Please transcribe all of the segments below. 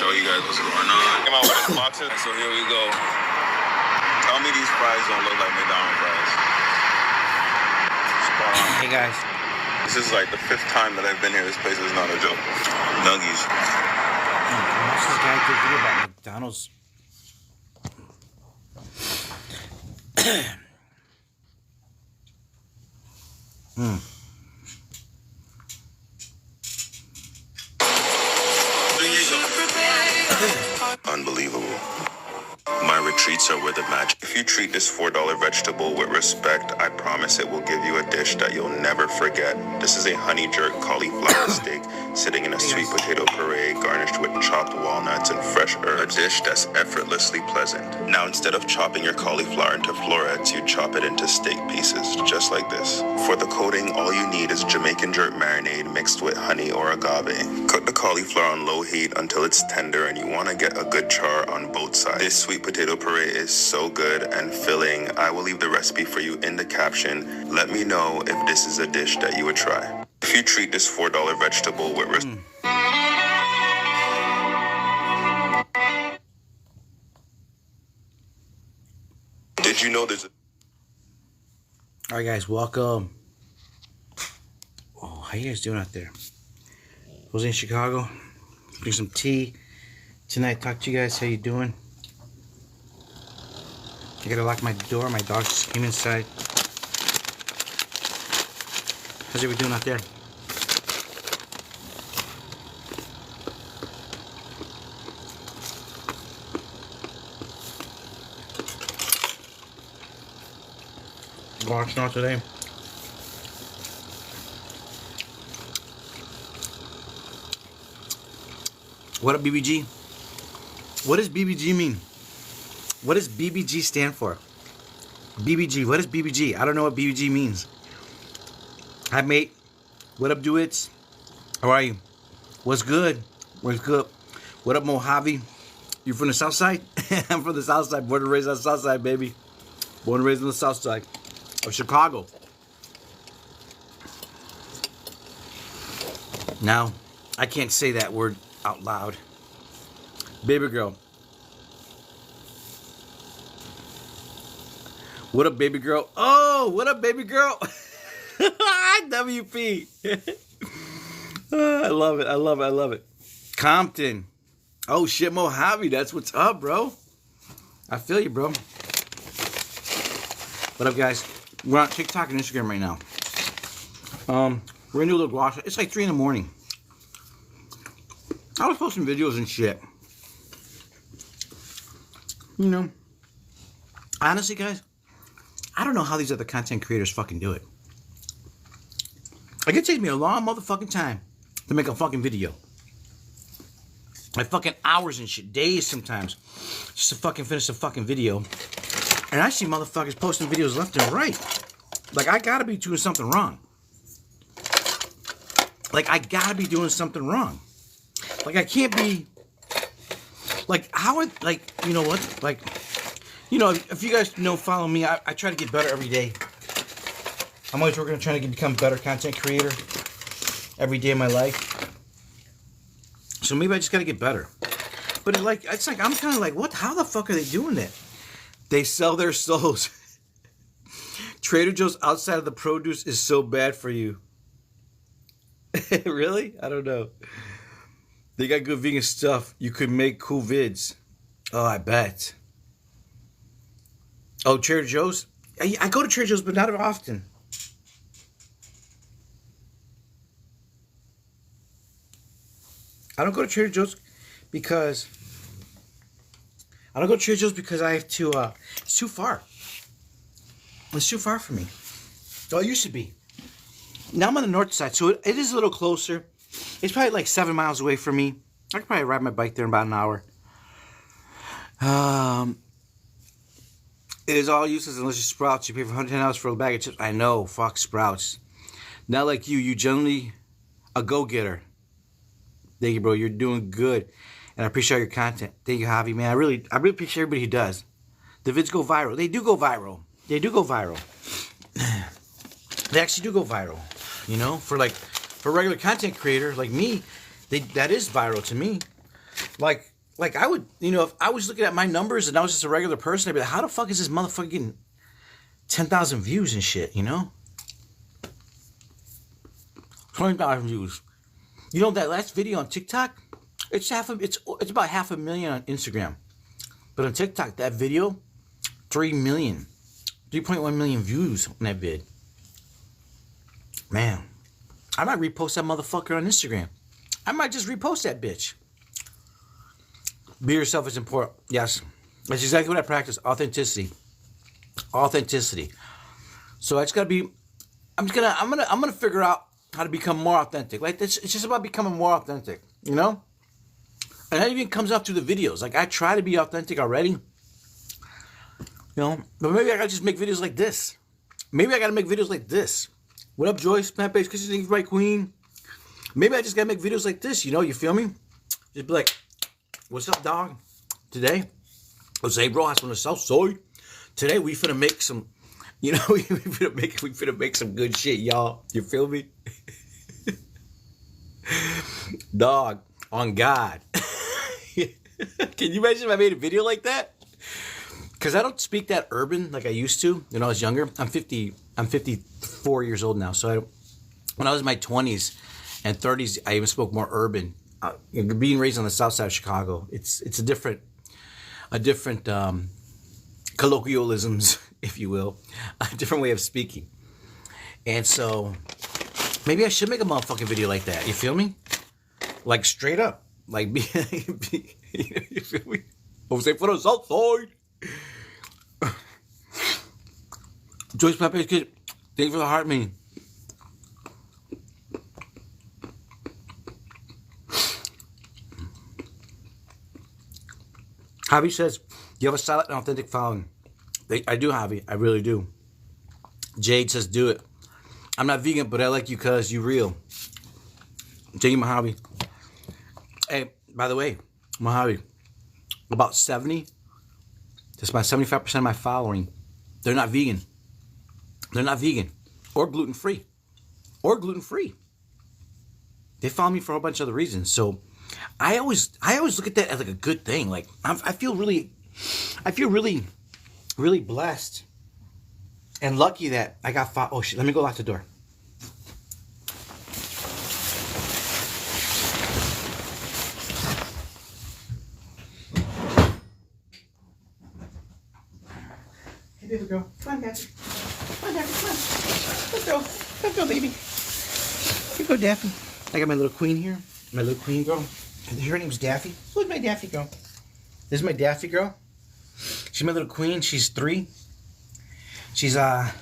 show you guys what's going on. Came out with this boxes, so here we go. Tell me these fries don't look like McDonald's fries. Hey guys. This is like the 5th time that I've been here. This place is not a joke. Nuggies. What's this guy did video about McDonald's? Unbelievable. My retreats are where the magic. If you treat this $4 vegetable with respect, I promise it will give you a dish that you'll never forget. This is a honey jerk cauliflower steak sitting in a sweet potato puree garnished with chopped walnuts and fresh herbs. A dish that's effortlessly pleasant. Now, instead of chopping your cauliflower into florets, you chop it into steak pieces, just like this. For the coating, all you need is Jamaican jerk marinade mixed with honey or agave. Cook the cauliflower on low heat until it's tender, and you want to get a good char on both sides. This sweet potato puree is so good and filling. I will leave the recipe for you in the caption. Let me know if this is a dish that you would try. If you treat this $4 vegetable with Did you know there's a... Alright guys, welcome. Oh, how you guys doing out there? I was in Chicago. Drink some tea. Tonight, talk to you guys. How you doing? I gotta lock my door. My dog just came inside. How's everybody doing out there? Watching out today. What up, BBG? What does BBG mean? What does BBG stand for? BBG. What is BBG? I don't know what BBG means. Hi, mate. What up, duets? How are you? What's good? What's good? What up, Mojave? You from the south side? I'm from the south side. Born and raised on the south side, baby. Born and raised on the south side of Chicago. Now, I can't say that word out loud. Baby girl. What up, baby girl? Oh, what up, baby girl? WP. Oh, I love it. I love it. I love it. Compton. Oh, shit, Mojave. That's what's up, bro. I feel you, bro. What up, guys? We're on TikTok and Instagram right now. We're gonna do a little wash. It's like 3 in the morning. I was posting videos and shit. You know. Honestly, guys, I don't know how these other content creators fucking do it. Like, it takes me a long motherfucking time to make a fucking video. Like fucking hours and shit, days sometimes, just to fucking finish a fucking video. And I see motherfuckers posting videos left and right. Like, I gotta be doing something wrong. Like, I gotta be doing something wrong. Like, I can't be... Like, how... Like, you know what? Like, you know, if you guys know, follow me, I try to get better every day. I'm always working on trying to become a better content creator every day of my life. So maybe I just gotta get better. But it's like I'm kind of like, what? How the fuck are they doing that? They sell their souls. Trader Joe's outside of the produce is so bad for you. Really? I don't know. They got good vegan stuff. You could make cool vids. Oh, I bet. Oh, Trader Joe's? I go to Trader Joe's, but not often. I don't go to Trader Joe's because... I don't go to Trader Joe's because I have to... it's too far. It's too far for me. Well, it used to be. Now I'm on the north side, so it is a little closer. It's probably like 7 miles away from me. I could probably ride my bike there in about an hour. It is all useless unless you Sprouts. You pay for $110 for a bag of chips. I know, fuck Sprouts. Not like you. You generally a go-getter. Thank you, bro. You're doing good. And I appreciate your content. Thank you, Javi, man. I really appreciate everybody who does. The vids go viral. They do go viral. They do go viral. They actually do go viral. You know, for a regular content creator like me, that is viral to me. Like, like I would, if I was looking at my numbers and I was just a regular person, I'd be like, how the fuck is this motherfucker getting 10,000 views and shit, 20,000 views. That last video on TikTok, it's about 500,000 on Instagram. But on TikTok, that video, 3.1 million views on that vid. Man, I might repost that motherfucker on Instagram. I might just repost that bitch. Be yourself is important. Yes. That's exactly what I practice. Authenticity. So I just gotta be, I'm gonna figure out how to become more authentic. Like it's just about becoming more authentic, And that even comes out through the videos. Like I try to be authentic already. But maybe I gotta just make videos like this. Maybe I gotta make videos like this. What up, Joyce? Plant-based cause you think right, queen. Maybe I just gotta make videos like this, you feel me? Just be like, what's up, dog? Today, let's say, bro, I'm from the south side. Today we finna make some, we finna make some good shit, y'all. You feel me? Dog, on God. Can you imagine if I made a video like that? Because I don't speak that urban like I used to when I was younger. I'm 54 years old now. So when I was in my 20s and 30s, I even spoke more urban. Being raised on the south side of Chicago, it's a different colloquialisms, if you will, a different way of speaking. And so maybe I should make a motherfucking video like that. You feel me? Like straight up, like you feel me? Jose for the south side. Joyce Pepe kid, thank you for the heart, man. Javi says, you have a solid and authentic following. I do, Javi. I really do. Jade says, do it. I'm not vegan, but I like you because you real. Thank you, Mojave. Hey, by the way, Mojave, about 70, just about 75% of my following, they're not vegan. They're not vegan or gluten-free. They follow me for a whole bunch of other reasons. So I always look at that as like a good thing. Like I feel really blessed and lucky that I got oh shit, let me go lock the door. Hey baby girl, come on, Daffy. Come on, Daffy, come on. Let's go, baby. Here you go, Daffy. I got my little queen here. My little queen girl. Her name's Daffy. Who's my Daffy girl? This is my Daffy girl. She's my little queen. She's 3. She's my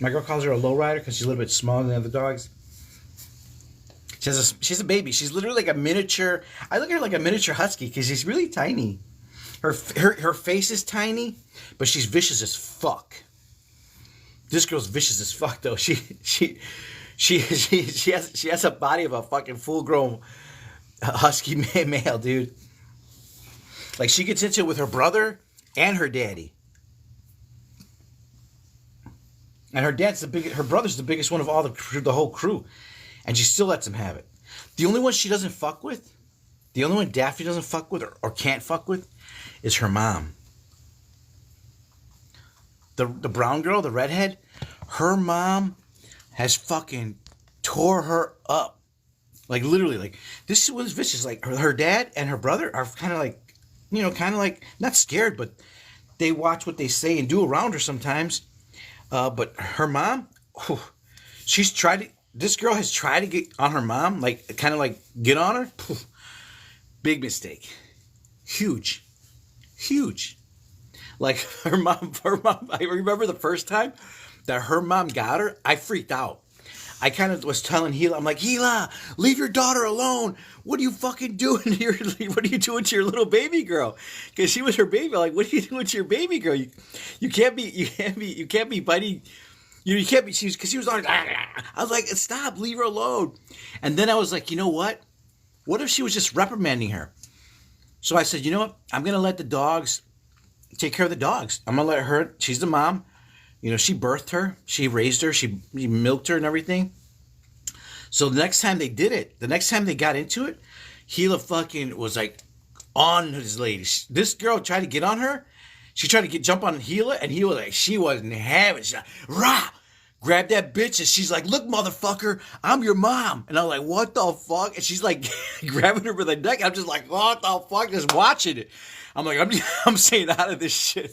girl calls her a lowrider because she's a little bit smaller than the other dogs. She's a baby. She's literally like a miniature. I look at her like a miniature husky because she's really tiny. Her face is tiny, but she's vicious as fuck. This girl's vicious as fuck though. She has a body of a fucking full-grown husky male, dude. Like she gets into it with her brother and her daddy. And her brother's the biggest one of all the whole crew. And she still lets him have it. The only one she doesn't fuck with, the only one Daffy doesn't fuck with or can't fuck with is her mom. The brown girl, the redhead, her mom has fucking tore her up. Like literally, like this was vicious. Like her dad and her brother are kind of like, not scared, but they watch what they say and do around her sometimes. But her mom, this girl has tried to get on her mom, like kind of like get on her. Big mistake. Huge. Like her mom, I remember the first time that her mom got her, I freaked out. I kind of was telling Hila, I'm like, Hila, leave your daughter alone. What are you fucking doing to your little baby girl? Because she was her baby. I'm like, what are you doing to your baby girl? You can't be biting. You can't be. Because she was on. I was like, stop, leave her alone. And then I was like, you know what? What if she was just reprimanding her? So I said, you know what? I'm gonna let the dogs take care of the dogs. I'm gonna let her. She's the mom. She birthed her, she raised her, she milked her and everything. So the next time they did it, the next time they got into it, Gila fucking was like on his lady. This girl tried to get on her. She tried to jump on Gila, and Gila, like, she wasn't having it. She's like, rah! Grabbed that bitch, and she's like, look, motherfucker, I'm your mom. And I'm like, what the fuck? And she's like, grabbing her by the neck. I'm just like, what the fuck? Just watching it. I'm like, I'm staying out of this shit.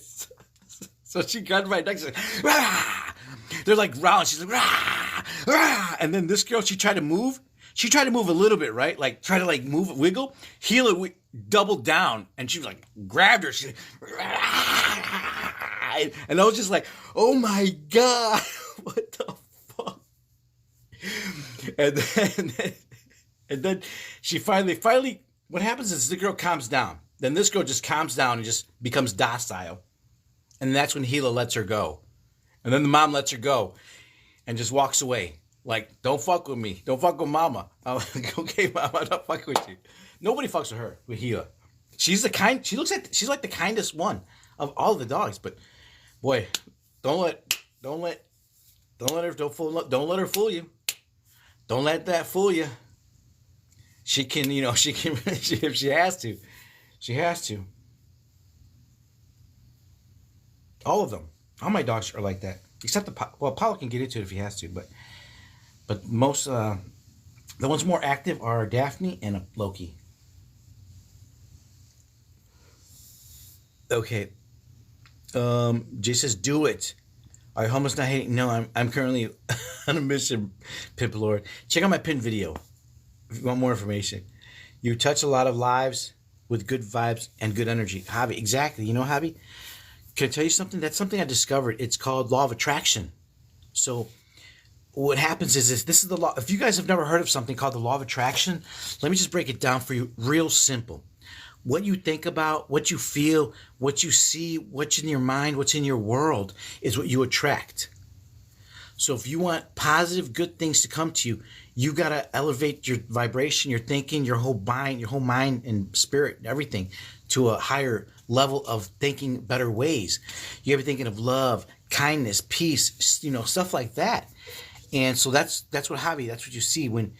So she grabbed my neck. She's like, rah! They're like round. She's like, rah! Rah! And then this girl, she tried to move. She tried to move a little bit, right? Like, try to, like, move, wiggle. Gila doubled down, and she was like, grabbed her. She's like, rah! And I was just like, oh my God. What the fuck? And then she finally, what happens is the girl calms down. Then this girl just calms down and just becomes docile. And that's when Gila lets her go. And then the mom lets her go and just walks away. Like, don't fuck with me. Don't fuck with mama. I'm like, okay, mama, I'm not fucking with you. Nobody fucks with her, with Gila. She's like the kindest one of all the dogs. But boy, don't let her fool you. Don't let that fool you. She can, if she has to. She has to. All of them. All my dogs are like that. Except Apollo can get into it if he has to, but most, the ones more active are Daphne and Loki. Okay. Jay says, do it. Are you almost not hating? No, I'm currently on a mission, Pimp Lord. Check out my pinned video if you want more information. You touch a lot of lives with good vibes and good energy. Javi, exactly. You know, Javi, can I tell you something? That's something I discovered. It's called law of attraction. So what happens is this is the law. If you guys have never heard of something called the law of attraction, let me just break it down for you real simple. What you think about, what you feel, what you see, what's in your mind, what's in your world is what you attract. So if you want positive, good things to come to you, you got to elevate your vibration, your thinking, your whole mind and spirit, everything to a higher level of thinking better ways. You got to be thinking of love, kindness, peace, stuff like that. And so that's what Javi, that's what you see when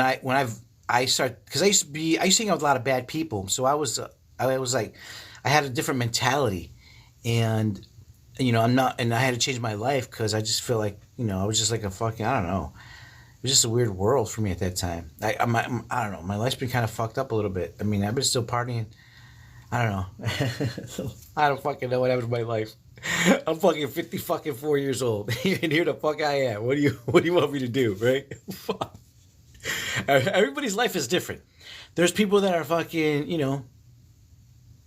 I started, because I used to hang out with a lot of bad people. So I was like, I had a different mentality, and and I had to change my life because I just feel like, I was just like a fucking, I don't know. It was just a weird world for me at that time. I don't know. My life's been kind of fucked up a little bit. I mean, I've been still partying. I don't know. I don't fucking know what happened to my life. I'm fucking 54 years old, and here the fuck I am. What do you want me to do, right? Fuck. Everybody's life is different. There's people that are fucking,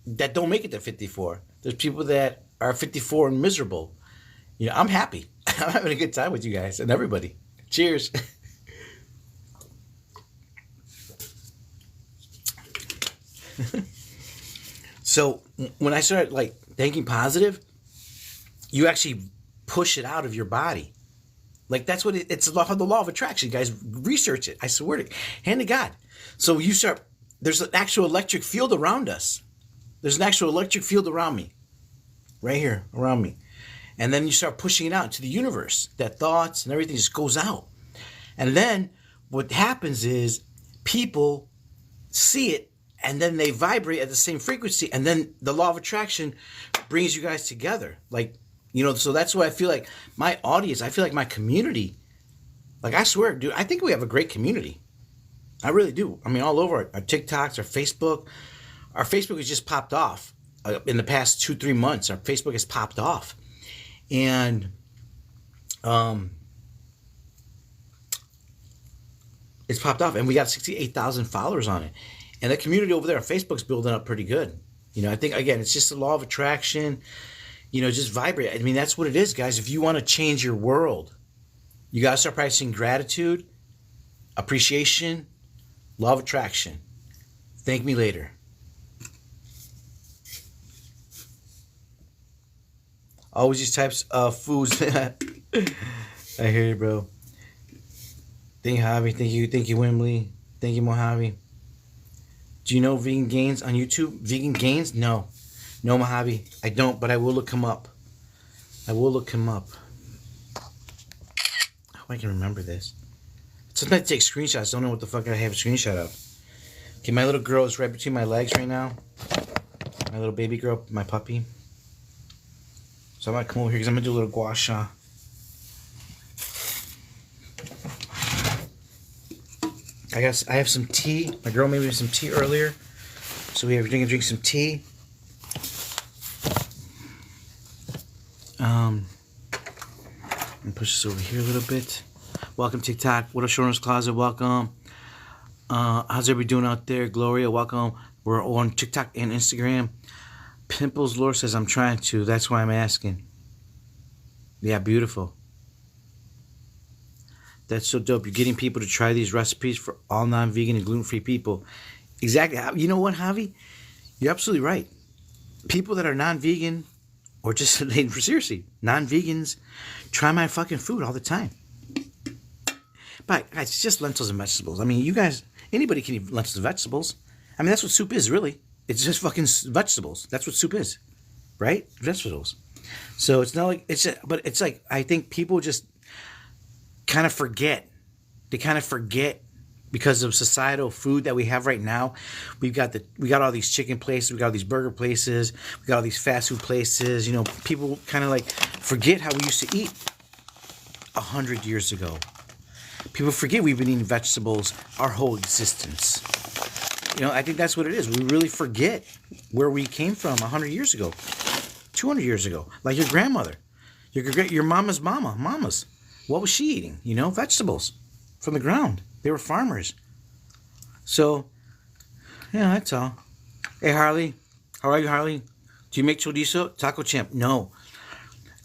that don't make it to 54. There's people that are 54 and miserable. I'm happy. I'm having a good time with you guys and everybody. Cheers. So when I started thinking positive, you actually push it out of your body. That's what it's the law of attraction, guys. Research it. I swear to hand to God. So there's an actual electric field around us. There's an actual electric field around me. Right here, around me. And then you start pushing it out into the universe. That thoughts and everything just goes out. And then what happens is people see it, and then they vibrate at the same frequency. And then the law of attraction brings you guys together. So that's why I feel like my audience, I feel like my community, I swear, dude, I think we have a great community. I really do. I mean, all over our TikToks, our Facebook. Our Facebook has just popped off. In the past 2-3 months, our Facebook has popped off. And it's popped off. And we got 68,000 followers on it. And the community over there on Facebook's building up pretty good. I think, again, it's just the law of attraction. Just vibrate. I mean, that's what it is, guys. If you want to change your world, you got to start practicing gratitude, appreciation, law of attraction. Thank me later. Always these types of foods. I hear you, bro. Thank you, Javi. Thank you, Wembley. Thank you, Mojave. Do you know Vegan Gains on YouTube? Vegan Gains? No, Mojave. I don't, but I will look him up. I hope I can remember this. Sometimes I take screenshots. Don't know what the fuck I have a screenshot of. Okay, my little girl is right between my legs right now. My little baby girl, my puppy. So I'm gonna come over here because I'm gonna do a little gua sha. I have some tea. My girl made me some tea earlier. So we have drink some tea. And push this over here a little bit. Welcome TikTok. What up, Shorter's Closet? Welcome. How's everybody doing out there? Gloria, welcome. We're on TikTok and Instagram. Pimples Lore says I'm trying to. That's why I'm asking. Yeah, beautiful. That's so dope. You're getting people to try these recipes for all non-vegan and gluten-free people. Exactly. You know what, Javi? You're absolutely right. People that are non-vegan, or just, seriously, non-vegans, try my fucking food all the time. But, guys, it's just lentils and vegetables. I mean, you guys, anybody can eat lentils and vegetables. I mean, that's what soup is, really. It's just fucking vegetables. That's what soup is, right? Vegetables. So it's not like, but it's like, I think people just kind of forget. They kind of forget because of societal food that we have right now. We got all these chicken places, we got all these burger places, we got all these fast food places. You know, people kind of like forget how we used to eat 100 years ago. People forget we've been eating vegetables our whole existence. You know, I think that's what it is. We really forget where we came from 100 years ago, 200 years ago. Like your grandmother, your mama's mamas. What was she eating? You know, vegetables from the ground. They were farmers. So, yeah, that's all. Hey, Harley. How are you, Harley? Do you make chorizo? Taco Champ. No,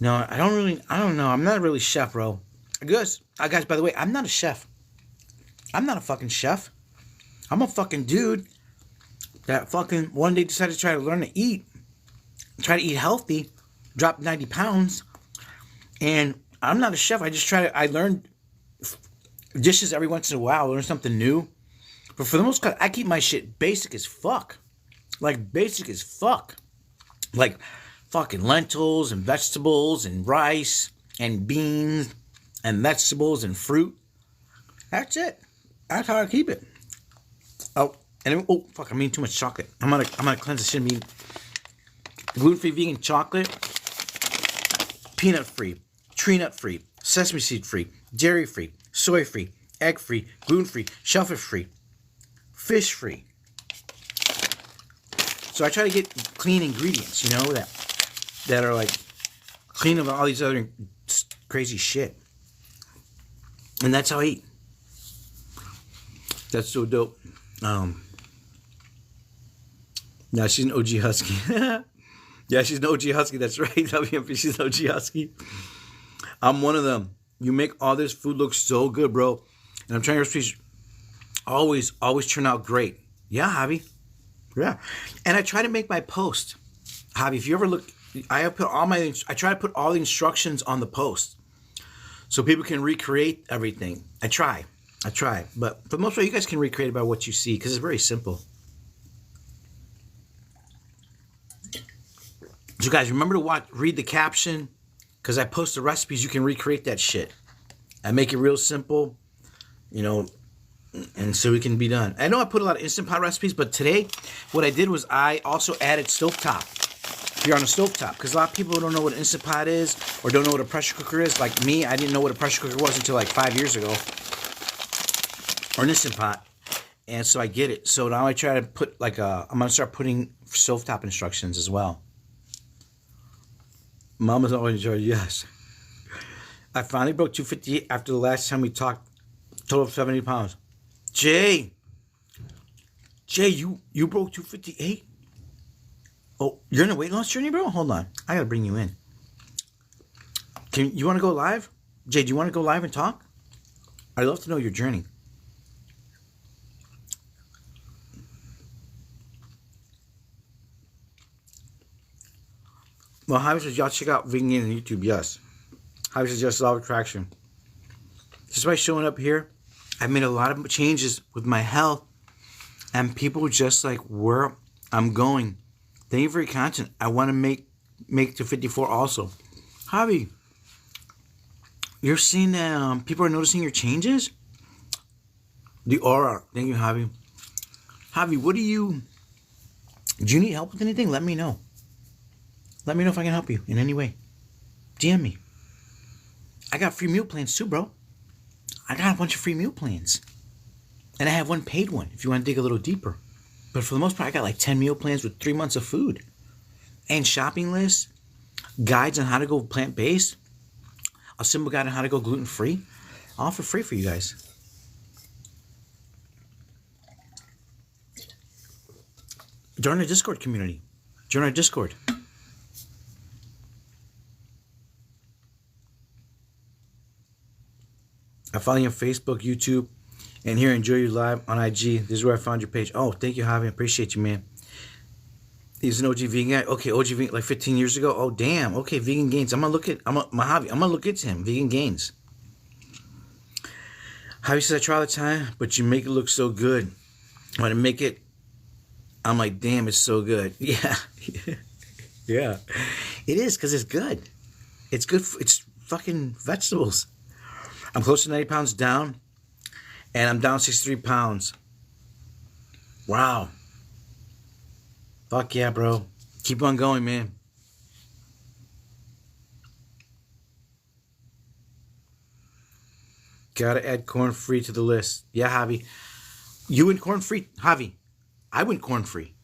I don't know. I'm not really chef, bro. Guys, by the way, I'm not a chef. I'm not a fucking chef. I'm a fucking dude that fucking one day decided to try to learn to eat. Try to eat healthy. Dropped 90 pounds. And I'm not a chef. I learned dishes every once in a while. I learn something new. But for the most part, I keep my shit basic as fuck. Like, basic as fuck. Like, fucking lentils and vegetables and rice and beans and vegetables and fruit. That's it. That's how I keep it. Oh, and fuck! I'm eating too much chocolate. I'm gonna cleanse the shit. I'm eating gluten-free, vegan chocolate, peanut-free, tree-nut-free, sesame seed-free, dairy-free, soy-free, egg-free, gluten-free, shellfish-free, fish-free. So I try to get clean ingredients, you know, that are like clean of all these other crazy shit. And that's how I eat. That's so dope. Now she's an OG Husky. Yeah, she's an OG Husky. That's right. WMP, she's an OG Husky. I'm one of them. You make all this food look so good, bro. And I'm trying your recipes always turn out great. Yeah, Javi. Yeah. And I try to make my post. Javi, if you ever look, I try to put all the instructions on the post so people can recreate everything. I try. But for the most part, you guys can recreate about what you see because it's very simple. So guys, remember to read the caption because I post the recipes. You can recreate that shit. I make it real simple, you know, and so it can be done. I know I put a lot of Instant Pot recipes, but today what I did was I also added stovetop. You're on a stovetop because a lot of people don't know what an Instant Pot is or don't know what a pressure cooker is. Like me, I didn't know what a pressure cooker was until like 5 years ago. Or an Instant Pot. And so I get it. So now I try to put I'm going to start putting stovetop instructions as well. Mama's always enjoyed, yes. I finally broke 258 after the last time we talked. Total of 70 pounds. Jay, you broke 258? Oh, you're in a weight loss journey, bro? Hold on. I got to bring you in. You want to go live? Jay, do you want to go live and talk? I'd love to know your journey. Well, Javi says, y'all check out Vegan on YouTube. Yes. Javi says, just law of attraction. Just by showing up here, I've made a lot of changes with my health. And people just like where I'm going. Thank you for your content. I want to make to 54 also. Javi, you're seeing that people are noticing your changes? The aura. Thank you, Javi. Javi, do you need help with anything? Let me know. Let me know if I can help you in any way. DM me. I got free meal plans too, bro. I got a bunch of free meal plans. And I have one paid one if you want to dig a little deeper. But for the most part, I got like 10 meal plans with 3 months of food. And shopping lists, guides on how to go plant-based, a simple guide on how to go gluten-free, all for free for you guys. Join our Discord community. Join our Discord. I follow you on Facebook, YouTube, and here enjoy you live on IG. This is where I found your page. Oh, thank you, Javi. I appreciate you, man. He's an OG vegan guy. Okay, OG vegan, like 15 years ago. Oh, damn. Okay, Vegan Gains. I'm gonna look into him. Vegan Gains. Javi says I try all the time, but you make it look so good. When I make it, I'm like, damn, it's so good. Yeah, yeah, it is because it's good. It's good. It's fucking vegetables. I'm close to 90 pounds down, and I'm down 63 pounds. Wow. Fuck yeah, bro. Keep on going, man. Gotta add corn-free to the list. Yeah, Javi. You went corn-free? Javi, I went corn-free.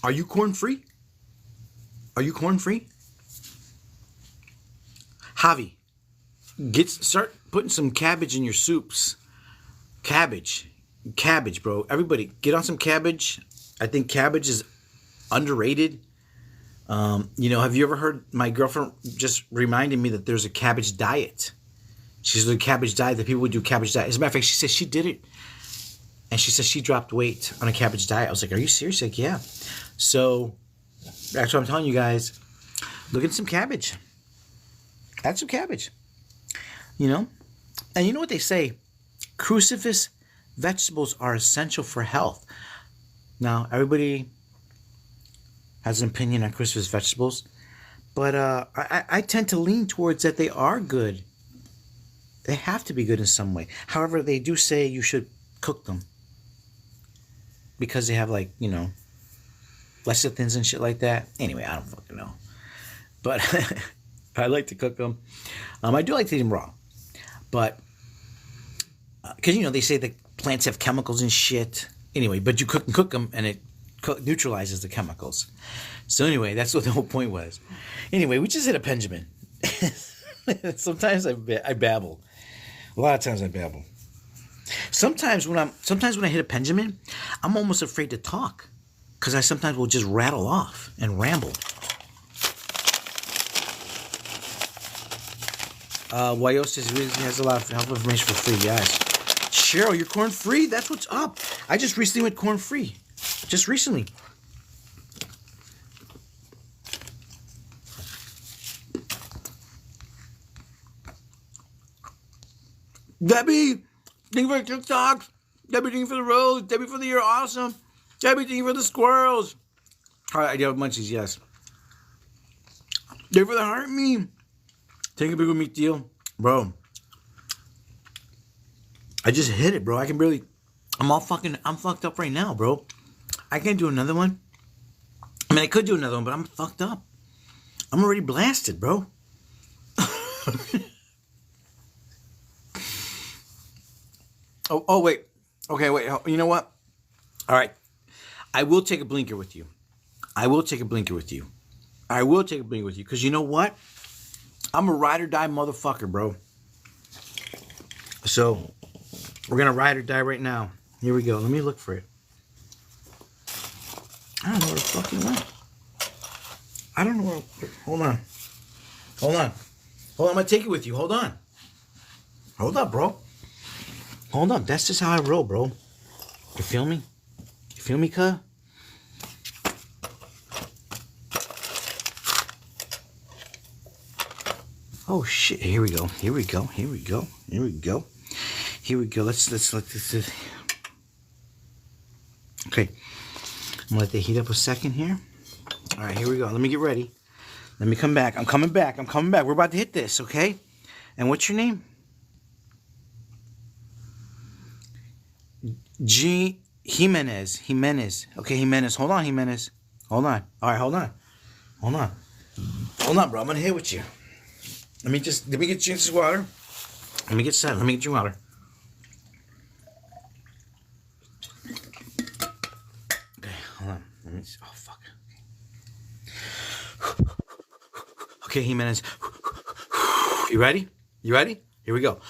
Are you corn-free? Are you corn-free? Javi. Start putting some cabbage in your soups. Cabbage, bro. Everybody, get on some cabbage. I think cabbage is underrated. Have you ever heard? My girlfriend just reminded me that there's a cabbage diet. She's doing cabbage diet. That people would do cabbage diet. As a matter of fact, she said she did it, and she said she dropped weight on a cabbage diet. I was like, "Are you serious?" Like, yeah. So that's what I'm telling you guys. Look at some cabbage. Add some cabbage. And you know what they say? Cruciferous vegetables are essential for health. Now, everybody has an opinion on cruciferous vegetables, but I tend to lean towards that they are good. They have to be good in some way. However, they do say you should cook them because they have lecithins and shit like that. Anyway, I don't fucking know. But I like to cook them. I do like to eat them raw. But, because, they say that plants have chemicals and shit. Anyway, but you cook them and it neutralizes the chemicals. So anyway, that's what the whole point was. Anyway, we just hit a Benjamin. Sometimes I babble. A lot of times I babble. Sometimes when I hit a Benjamin, I'm almost afraid to talk. Because I sometimes will just rattle off and ramble. Wayo says he has a lot of health information for free, guys. Cheryl, you're corn-free? That's what's up. I just recently went corn-free. Just recently. Debbie, thank you for the TikToks. Debbie, thank you for the rose. Debbie, for the you're awesome. Debbie, thank you for the squirrels. All right, I do have munchies, yes. Debbie, for the heart meme. Take a big meat deal. Bro. I just hit it, bro. I'm fucked up right now, bro. I can't do another one. I mean, I could do another one, but I'm fucked up. I'm already blasted, bro. Oh, wait. Okay, wait. You know what? All right. I will take a blinker with you. Because you know what? I'm a ride or die motherfucker, bro. So, we're going to ride or die right now. Here we go. Let me look for it. I don't know where the fuck it went. I don't know where... Hold on. I'm going to take it with you. Hold on. Hold up, bro. Hold up. That's just how I roll, bro. You feel me? Cuz? Oh shit! Here we go. Let's let this. Okay, I'm gonna let the heat up a second here. All right, here we go. Let me get ready. Let me come back. I'm coming back. We're about to hit this, okay? And what's your name? Jimenez. Okay, Jimenez. Hold on, Jimenez. Hold on. All right, hold on. Hold on, bro. I'm gonna hit with you. Let me get you this water. Let me get set. Let me get you water. Okay, hold on. Let me. Oh fuck. Okay, Jimenez. You ready? Here we go.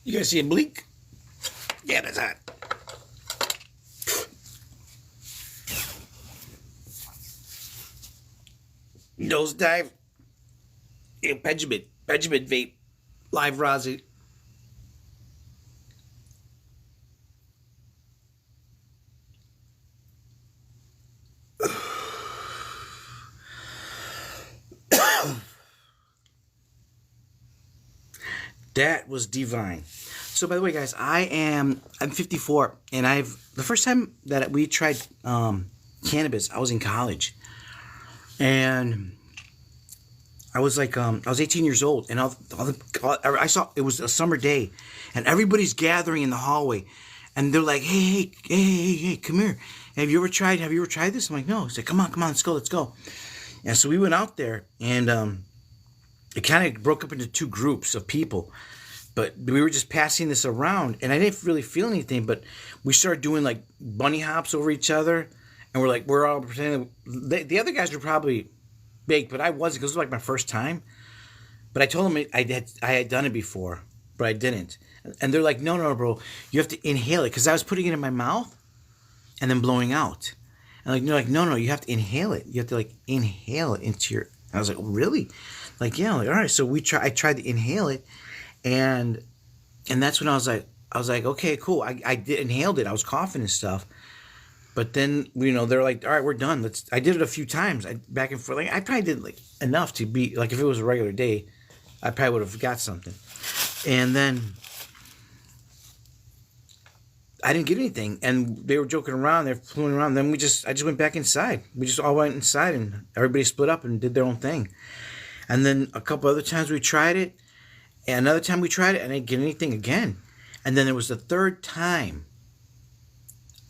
You guys see it bleak? Yeah, that's hot. Nose dive. Yeah, Pejman vape. Live Rozzy. That was divine. So by the way, guys, I'm 54, and the first time that we tried cannabis, I was in college, and I was like, I was 18 years old, and I saw it was a summer day, and everybody's gathering in the hallway, and they're like, hey, come here. Have you ever tried this? I'm like, no. He's like, come on, let's go. And so we went out there, and it kind of broke up into two groups of people, but we were just passing this around, and I didn't really feel anything, but we started doing like bunny hops over each other, and we're all pretending. The other guys were probably baked, but I wasn't, because it was like my first time. But I told them I had done it before, but I didn't, and they're like, no, bro, you have to inhale it, because I was putting it in my mouth and then blowing out, and like they're like, no, you have to inhale it. You have to like inhale it into your. I was like, oh, really? Like, yeah, like, all right. So I tried to inhale it, and that's when I was like, okay, cool. I did inhaled it. I was coughing and stuff, but then they're like, all right, we're done. I did it a few times, back and forth. Like, I probably did like enough to be like, if it was a regular day, I probably would have got something, and then I didn't get anything, and they were joking around. They're fooling around. Then I just went back inside. We just all went inside, and everybody split up and did their own thing. And then a couple other times we tried it, and another time we tried it, and I didn't get anything again. And then it was the third time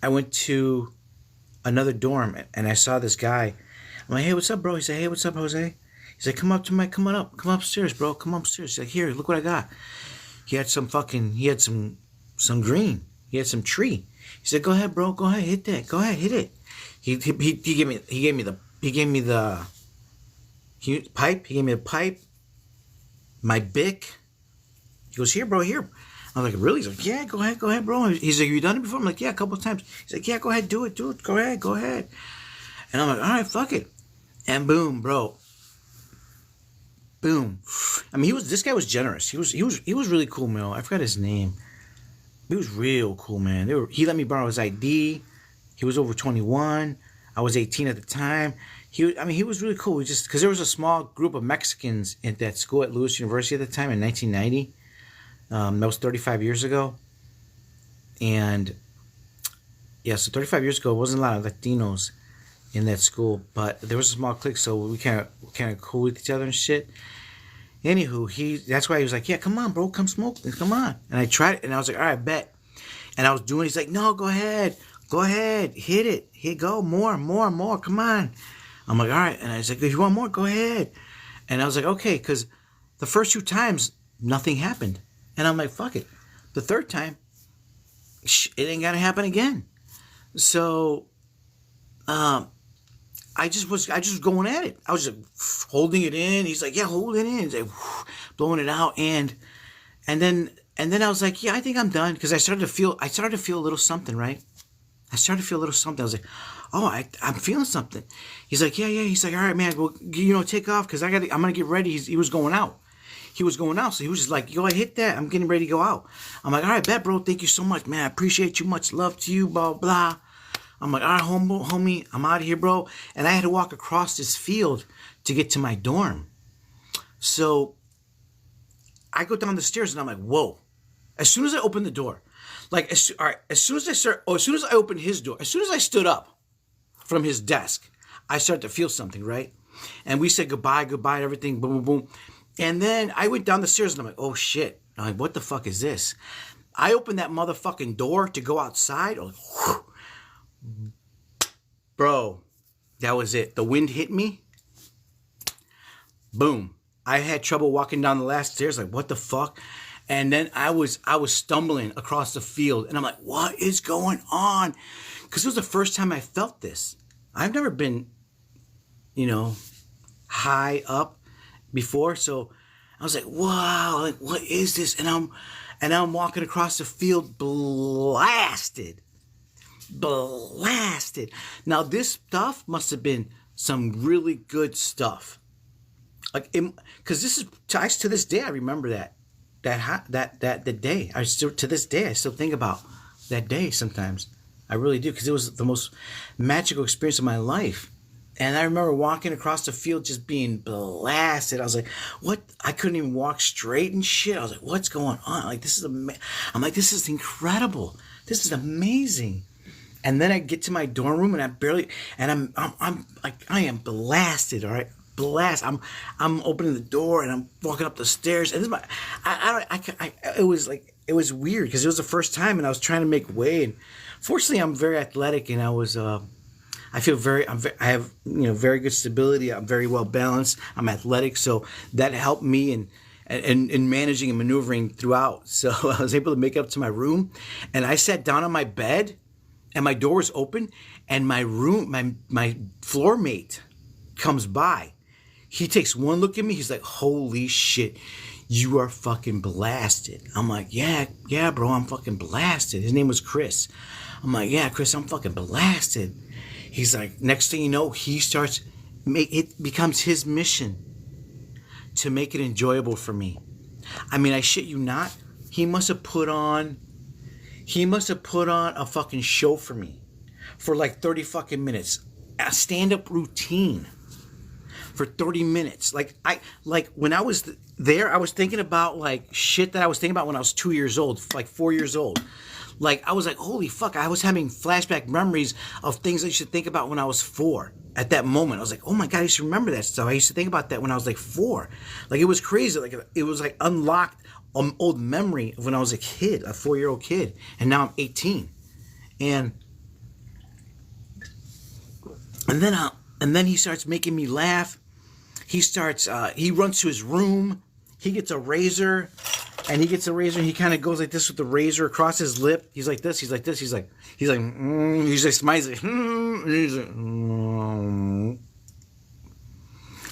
I went to another dorm, and I saw this guy. I'm like, hey, what's up, bro? He said, hey, what's up, Jose? He's like, come upstairs, bro. Come upstairs. He's like, here, look what I got. He had some green. He had some tree. He said, go ahead, bro. Go ahead, hit that. Go ahead, hit it. He gave me the pipe. He gave me the pipe. My Bic. He goes, here, bro, here. I'm like, really? He's like, yeah, go ahead, bro. He's like, you done it before? I'm like, yeah, a couple of times. He's like, yeah, go ahead, do it. Go ahead. And I'm like, all right, fuck it. And boom, bro. Boom. I mean, this guy was generous. He was really cool, man. I forgot his name. He was real cool, man. He let me borrow his ID. He was over 21. I was 18 at the time. He was really cool. Because there was a small group of Mexicans at that school at Lewis University at the time in 1990. That was 35 years ago. And yeah, so 35 years ago, it wasn't a lot of Latinos in that school, but there was a small clique, so we kind of cool with each other and shit. Anywho, that's why he was like, yeah, come on, bro, come smoke, come on. And I tried it, and I was like, all right, bet. And I was doing it. He's like, no, go ahead, hit it, go, more, come on. I'm like, all right. And I was like, if you want more, go ahead. And I was like, okay, because the first 2 times, nothing happened. And I'm like, fuck it. The third time, it ain't gonna happen again. So, I just was going at it. I was just holding it in. He's like, yeah, hold it in. He's like, blowing it out. And then I was like, yeah, I think I'm done. Because I started to feel a little something, right? I was like, oh, I'm feeling something. He's like, yeah. He's like, all right, man, well, take off, because I'm going to get ready. He was going out. So he was just like, yo, I hit that. I'm getting ready to go out. I'm like, all right, bet, bro. Thank you so much, man. I appreciate you. Much love to you, blah, blah. I'm like, all right, homie, I'm out of here, bro. And I had to walk across this field to get to my dorm. So I go down the stairs, and I'm like, whoa. As soon as I opened the door, like, all right, as soon as I opened his door, as soon as I stood up from his desk, I started to feel something, right? And we said goodbye, everything, boom, boom, boom. And then I went down the stairs and I'm like, oh shit. I'm like, what the fuck is this? I opened that motherfucking door to go outside. I was like, whew. Bro, that was it. The wind hit me. Boom. I had trouble walking down the last stairs. Like, what the fuck? And then I was stumbling across the field. And I'm like, what is going on? Because it was the first time I felt this. I've never been, high up before. So I was like, wow, like, what is this? And I'm walking across the field blasted. Now this stuff must have been some really good stuff. Like, because this is to this day I remember that the day. To this day I still think about that day sometimes. I really do, because it was the most magical experience of my life. And I remember walking across the field just being blasted. I was like, what? I couldn't even walk straight and shit. I was like, what's going on? Like, this is I'm like, this is incredible. This is amazing. And then I get to my dorm room and I'm like, I am blasted, all right? I'm opening the door and I'm walking up the stairs, and this is it was weird because it was the first time and I was trying to make way. And fortunately, I'm very athletic and I have very good stability. I'm very well balanced. I'm athletic, so that helped me in managing and maneuvering throughout. So I was able to make it up to my room, and I sat down on my bed, and my door was open, and my floor mate comes by. He takes one look at me. He's like, holy shit, you are fucking blasted. I'm like, yeah, bro, I'm fucking blasted. His name was Chris. I'm like, yeah, Chris, I'm fucking blasted. He's like, next thing you know, it becomes his mission to make it enjoyable for me. I mean, I shit you not. He must have put on a fucking show for me for like 30 fucking minutes. A stand-up routine for 30 minutes. Like when I was there, I was thinking about like shit that I was thinking about when I was 2 years old, like 4 years old. Like, I was like, holy fuck, I was having flashback memories of things I used to think about when I was 4. At that moment, I was like, oh my God, I used to remember that stuff. I used to think about that when I was like 4. Like, it was crazy. Like, it was like unlocked an old memory of when I was a kid, a 4-year-old kid. And now I'm 18. And then he starts making me laugh. He runs to his room. He gets a razor. And he kind of goes like this with the razor across his lip. He's like this, he's like, he just smiles like, and he's like,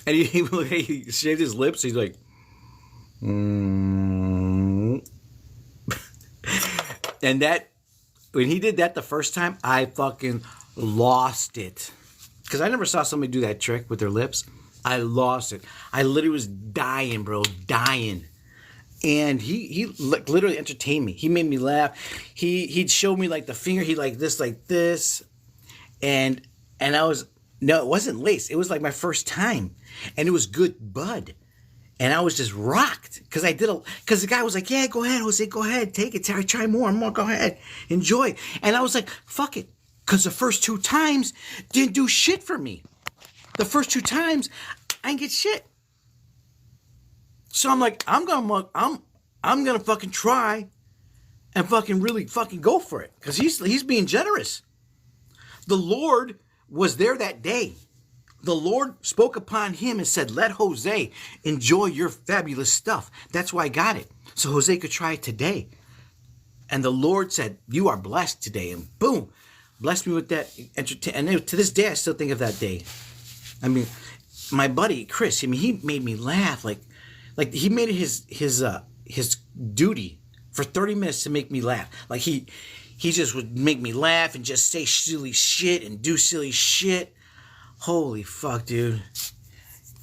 and he shaved his lips. He's like, and that, when he did that the first time, I fucking lost it. Because I never saw somebody do that trick with their lips. I lost it. I literally was dying, bro, dying. And he literally entertained me. He made me laugh. He'd show me like the finger. He like this, and it wasn't lace. It was like my first time, and it was good bud, and I was just rocked because because the guy was like, yeah, go ahead, Jose, go ahead, take it, try more, go ahead, enjoy. And I was like, fuck it, because the first 2 times didn't do shit for me. The first 2 times I didn't get shit. So I'm like, I'm gonna fucking try and fucking really fucking go for it. Because he's being generous. The Lord was there that day. The Lord spoke upon him and said, let Jose enjoy your fabulous stuff. That's why I got it. So Jose could try it today. And the Lord said, you are blessed today. And boom, blessed me with that. And to this day, I still think of that day. I mean, my buddy, Chris, he made me laugh. Like he made it his duty for 30 minutes to make me laugh. Like he just would make me laugh and just say silly shit and do silly shit. Holy fuck, dude.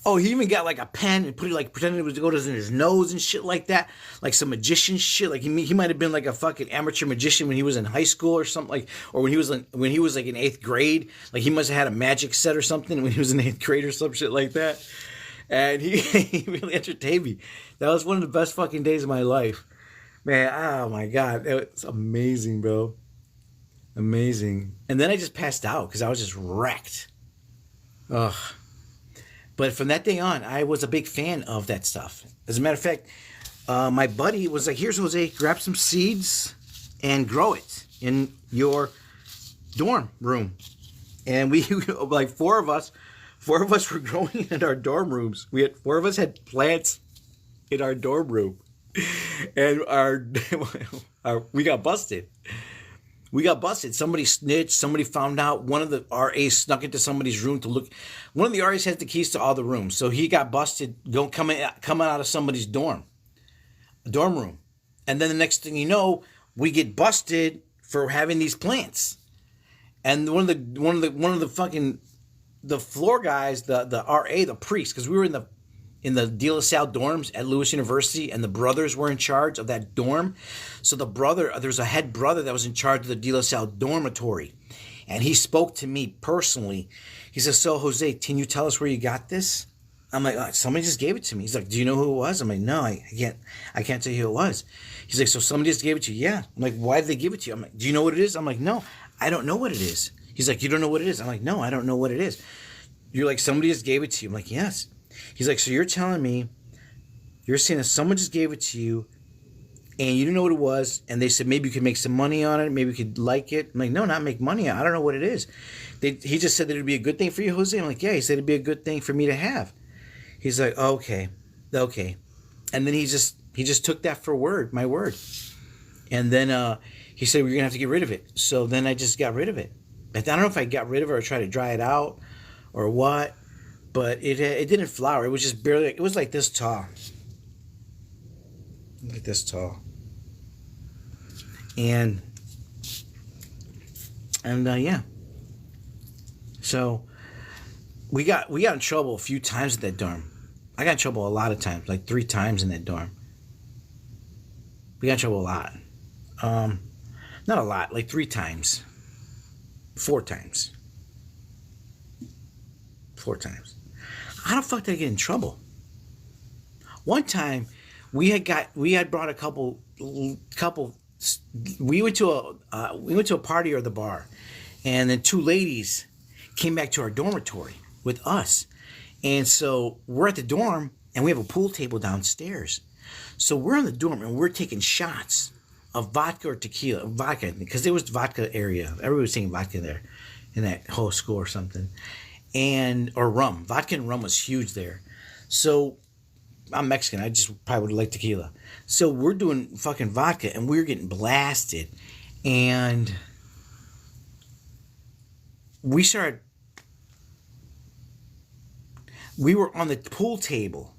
Oh, he even got like a pen and put it like pretending it was to go to his nose and shit like that. Like some magician shit. Like he might have been like a fucking amateur magician when he was in high school or something, like, or when he was like in 8th grade. Like he must have had a magic set or something when he was in 8th grade or some shit like that. And he really entertained me. That was one of the best fucking days of my life. Man, oh my God. It's amazing, bro. Amazing. And then I just passed out because I was just wrecked. Ugh. But from that day on, I was a big fan of that stuff. As a matter of fact, my buddy was like, here's Jose, grab some seeds and grow it in your dorm room. And we, like four of us were growing in our dorm rooms. Four of us had plants in our dorm room. And we got busted. We got busted. Somebody snitched. Somebody found out. One of the RAs snuck into somebody's room to look. One of the RAs has the keys to all the rooms. So he got busted coming out of somebody's dorm room. And then the next thing you know, we get busted for having these plants. And one of the fucking the floor guys, the RA, the priest, because we were in the De La Salle dorms at Lewis University, and the brothers were in charge of that dorm. So there's a head brother that was in charge of the De La Salle dormitory, and he spoke to me personally. He says, "So Jose, can you tell us where you got this?" I'm like, "Oh, somebody just gave it to me." He's like, "Do you know who it was?" I'm like, "No, I can't tell you who it was." He's like, "So somebody just gave it to you?" "Yeah." I'm like, "Why did they give it to you?" I'm like, "Do you know what it is?" I'm like, "No, I don't know what it is." He's like, "You don't know what it is?" I'm like, "No, I don't know what it is." You're like, "Somebody just gave it to you." I'm like, "Yes." He's like, "So you're telling me, you're saying that someone just gave it to you and you didn't know what it was, and they said maybe you could make some money on it, maybe you could like it." I'm like, "No, not make money on it. I don't know what it is." He just said that it would be a good thing for you, Jose. I'm like, "Yeah." He said it'd be a good thing for me to have. He's like, "Okay. And then he just took that for my word. And then he said, "We're going to have to get rid of it." So then I just got rid of it. I don't know if I got rid of it or tried to dry it out or what, but it didn't flower. It was just barely, it was like this tall. Like this tall. And yeah. So we got in trouble a few times at that dorm. I got in trouble a lot of times, like 3 times in that dorm. We got in trouble a lot. Not a lot, like 3 times. 4 times. 4 times. How the fuck did I get in trouble? One time, we had brought a couple. We went to a party or the bar, and then 2 ladies came back to our dormitory with us, and so we're at the dorm, and we have a pool table downstairs. So we're in the dorm, and we're taking shots of vodka or tequila, vodka, because there was vodka area. Everybody was taking vodka there, in that whole school or something, or rum. Vodka and rum was huge there. So I'm Mexican. I just probably would like tequila. So we're doing fucking vodka, and we're getting blasted, and we were on the pool table,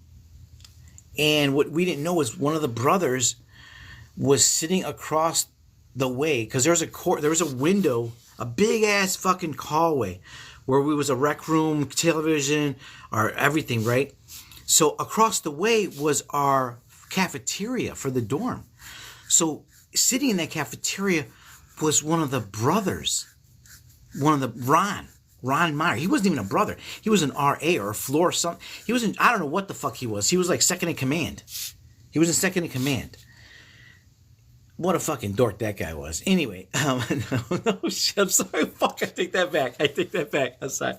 and what we didn't know was one of the brothers was sitting across the way, because there was a window, a big ass fucking hallway where we was a rec room, television, or everything, right? So across the way was our cafeteria for the dorm. So sitting in that cafeteria was one of the brothers, Ron Meyer. He wasn't even a brother. He was an RA or a floor or something. I don't know what the fuck he was. He was like second in command. He was in second in command. What a fucking dork that guy was. Anyway, no shit. I'm sorry. Fuck, I take that back. I'm sorry.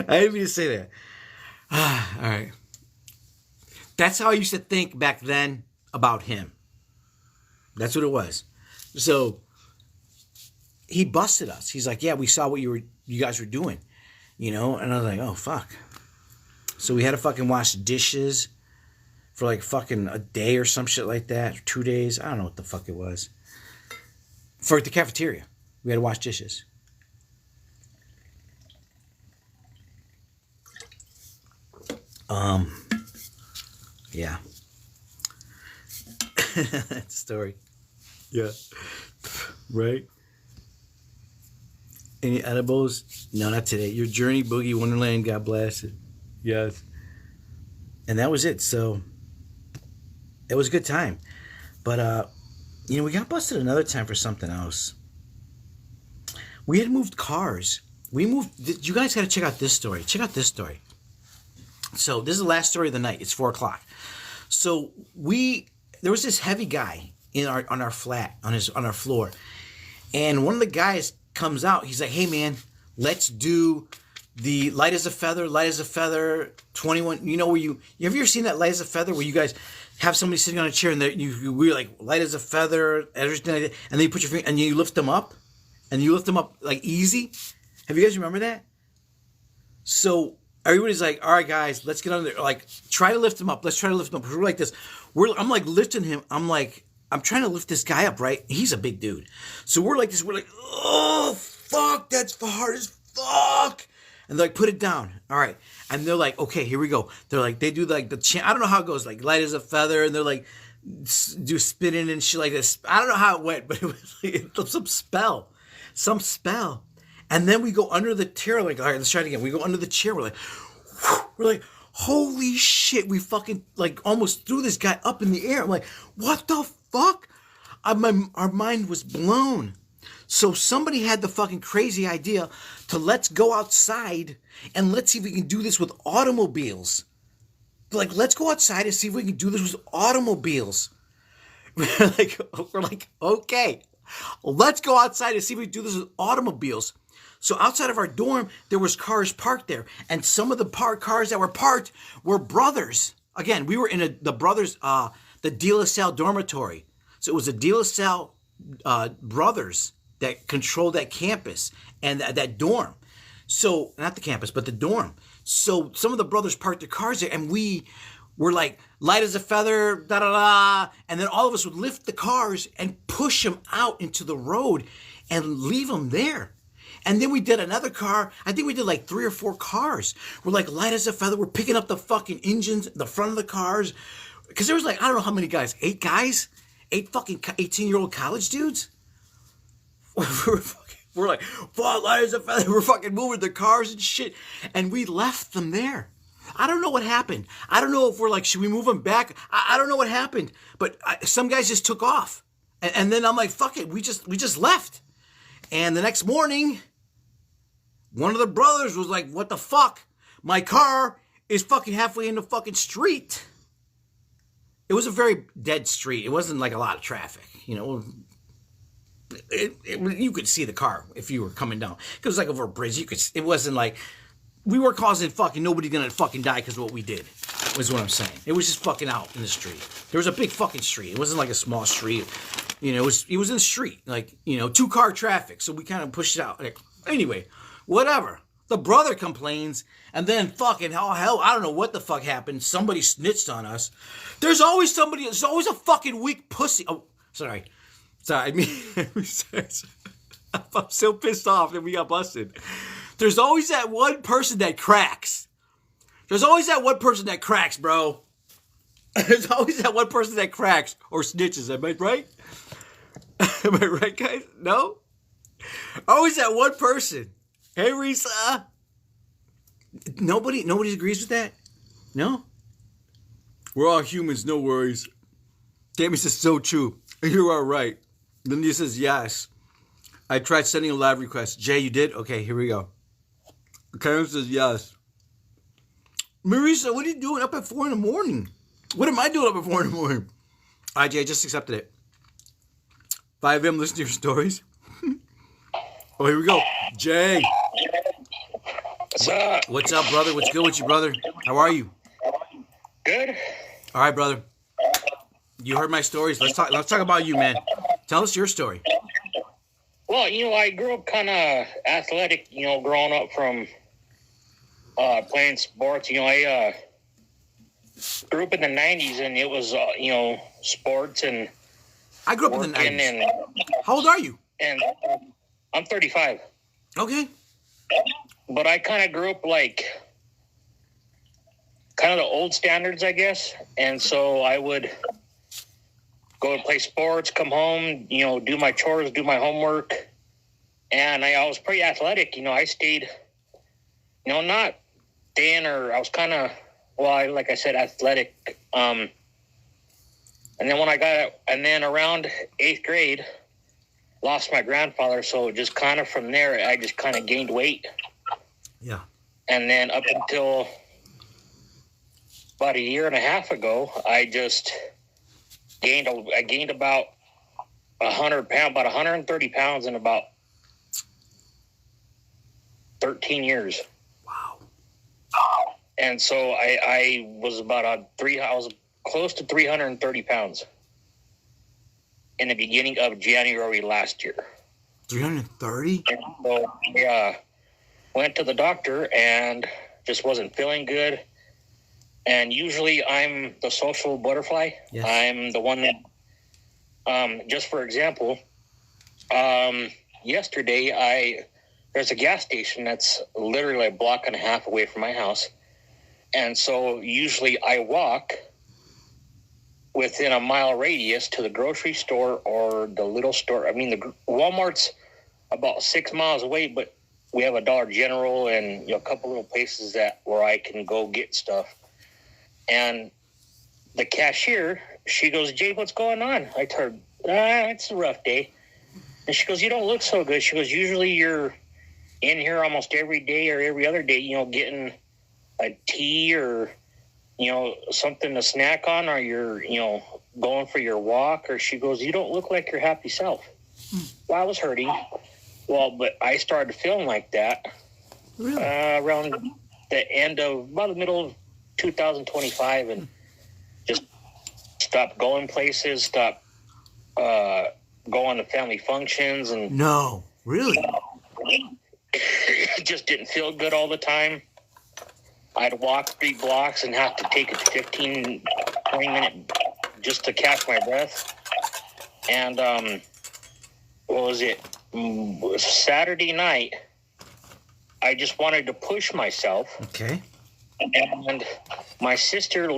I didn't mean to say that. All right. That's how I used to think back then about him. That's what it was. So he busted us. He's like, "Yeah, we saw what you guys were doing," And I was like, "Oh fuck." So we had to fucking wash dishes for like fucking a day or some shit like that, or 2 days. I don't know what the fuck it was. For the cafeteria, we had to wash dishes. Yeah. That's the story. Yeah. Right? Any edibles? No, not today. Your Journey Boogie Wonderland got blasted. Yes. And that was it. So it was a good time. But we got busted another time for something else. We had moved cars. You guys got to check out this story. So this is the last story of the night. It's 4:00. So there was this heavy guy, on our flat, on our floor. And one of the guys comes out. He's like, "Hey man, let's do the light as a feather, 21." You know where you have you ever seen that light as a feather where you guys have somebody sitting on a chair and we're like light as a feather, everything like that, and then you put your finger and you lift them up, like easy. Have you guys remember that? So everybody's like, "All right, guys, let's get on there. Like, try to lift him up. Let's try to lift him up." We're like this. I'm like lifting him. I'm trying to lift this guy up, right? He's a big dude. So we're like this. We're like, "Oh, fuck, that's hard as fuck." And they're like, "Put it down." All right. And they're like, "Okay, here we go." They're like, they do like I don't know how it goes, like light as a feather. And they're like, do spinning and shit like this. I don't know how it went, but it was like some spell. And then we go under the chair, like, all right, let's try it again. We go under the chair. We're like, holy shit. We fucking like almost threw this guy up in the air. I'm like, what the fuck? Our mind was blown. So somebody had the fucking crazy idea to let's go outside and let's see if we can do this with automobiles. Like, let's go outside and see if we can do this with automobiles. We're like, okay, let's go outside and see if we can do this with automobiles. So outside of our dorm, there was cars parked there. And some of the cars that were parked were brothers. Again, we were in the brothers, the De La Salle dormitory. So it was the De La Salle brothers that controlled that campus and that dorm. So, not the campus, but the dorm. So some of the brothers parked their cars there, and we were like, light as a feather, da-da-da. And then all of us would lift the cars and push them out into the road and leave them there. And then we did another car. I think we did like 3 or 4 cars. We're like light as a feather. We're picking up the fucking engines, the front of the cars. Because there was like, I don't know how many guys. 8 guys? 8 fucking 18-year-old college dudes? We're like, fuck, light as a feather. We're fucking moving the cars and shit. And we left them there. I don't know what happened. I don't know if we're like, should we move them back? I don't know what happened. But some guys just took off. And then I'm like, fuck it. We just left. And the next morning, one of the brothers was like, what the fuck? My car is fucking halfway in the fucking street. It was a very dead street. It wasn't like a lot of traffic, you know. You could see the car if you were coming down. It was like over a bridge. It wasn't like we were causing fucking nobody gonna fucking die because of what we did. Was what I'm saying. It was just fucking out in the street. There was a big fucking street. It wasn't like a small street. You know, it was in the street, like, you know, 2-car traffic. So we kind of pushed it out. Like, anyway, whatever. The brother complains, and then fucking hell, I don't know what the fuck happened. Somebody snitched on us. There's always a fucking weak pussy. Oh, sorry. I mean, I'm so pissed off that we got busted. There's always that one person that cracks. There's always that one person that cracks, bro. There's always that one person that cracks or snitches. Am I right? Am I right, guys? No? Always that one person. Hey, Risa. Nobody agrees with that? No? We're all humans, no worries. Tammy says, so true. You are right. Lindy says, yes. I tried sending a live request. Jay, you did? Okay, here we go. Karen says, yes. Marisa, what are you doing up at 4 in the morning? What am I doing up at 4 in the morning? All right, Jay, I just accepted it. 5 a.m. listen to your stories. Oh, here we go. Jay. What's up? What's up, brother? What's good with you, brother? How are you? Good. All right, brother. You heard my stories. Let's talk about you, man. Tell us your story. Well, you know, I grew up kind of athletic, you know, growing up from playing sports. You know, I grew up in the 90s, and it was, you know, sports and I grew up in the 90s. And, how old are you? And I'm 35. Okay. But I kind of grew up like kind of the old standards, I guess. And so I would go to play sports, come home, you know, do my chores, do my homework. And I was pretty athletic. You know, I stayed, you know, not thin, or I was kind of, well, like I said, athletic. And then around 8th grade, lost my grandfather. So just kind of from there, I just kind of gained weight. Yeah. And then up until about a year and a half ago, I just gained about about 130 pounds in about 13 years. Wow. And so I was I was close to 330 pounds in the beginning of January last year. 330? And so I went to the doctor and just wasn't feeling good. And usually I'm the social butterfly. Yes. I'm the one that, just for example, yesterday there's a gas station that's literally a block and a half away from my house. And so usually I walk within a mile radius to the grocery store or the little store. I mean, the Walmart's about 6 miles away, but we have a Dollar General and a couple little places where I can go get stuff. And the cashier, she goes, "Jay, what's going on?" I told her, "It's a rough day." And she goes, "You don't look so good." She goes, "Usually you're in here almost every day or every other day, getting a tea or, something to snack on, or you're, going for your walk." Or she goes, "You don't look like your happy self." Well, I was hurting. Well, but I started feeling like that around about the middle of 2025, and just stopped going places, stopped going to family functions, and No, really? it just didn't feel good all the time. I'd walk 3 blocks and have to take a 15, 20-minute just to catch my breath. And what was it? Saturday night, I just wanted to push myself. Okay. And my sister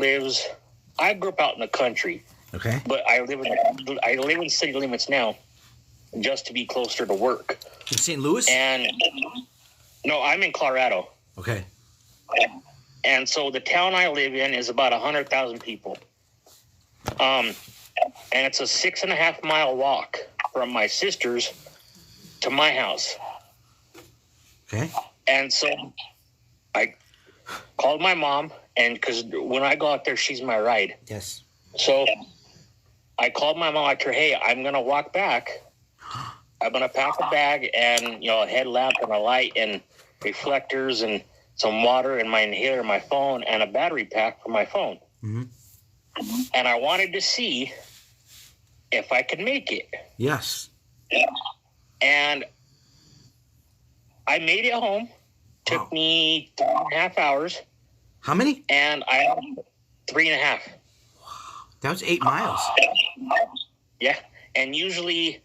I grew up out in the country. Okay. But I live in city limits now, just to be closer to work. In St. Louis? And no, I'm in Colorado. Okay. And so the town I live in is about 100,000 people. And it's a 6.5 mile walk from my sister's to my house. Okay. And so I called my mom, and because when I go out there, she's my ride. Yes. So I called my mom. I told her, "Hey, I'm going to walk back. I'm going to pack a bag and, a headlamp and a light and reflectors and some water and my inhaler, my phone, and a battery pack for my phone." Mm-hmm. And I wanted to see if I could make it. Yes. And I made it home. Took me 3.5 hours. How many? And I 3.5. That was 8 miles. Yeah. And usually,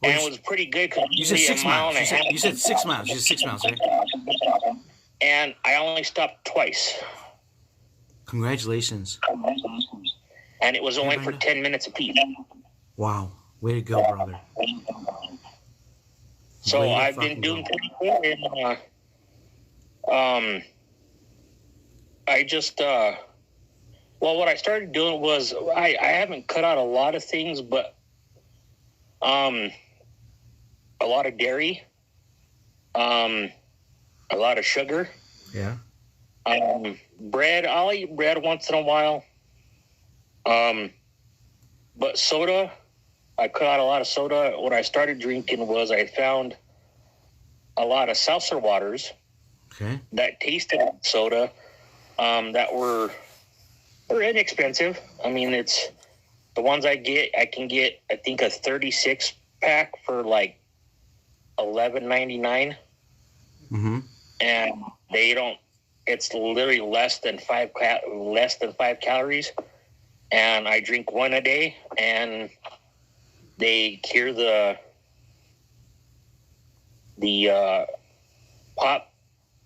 and it was pretty good. You said 6 miles. You said 6 miles. You said 6 miles, right? And I only stopped twice. Congratulations. And it was only for 10 minutes apiece. Wow. Way to go, brother. So Way to I've been fucking doing go. pretty good. And, I just, what I started doing was I haven't cut out a lot of things, but a lot of dairy, a lot of sugar. Yeah. Bread, I'll eat bread once in a while. But soda, I cut out a lot of soda. What I started drinking was I found a lot of seltzer waters Okay. that tasted like soda, that were inexpensive. I mean, it's the ones I can get, I think, a 36 pack for like $11.99. Mm-hmm. And it's literally less than 5 calories. And I drink one a day, and they cure the pop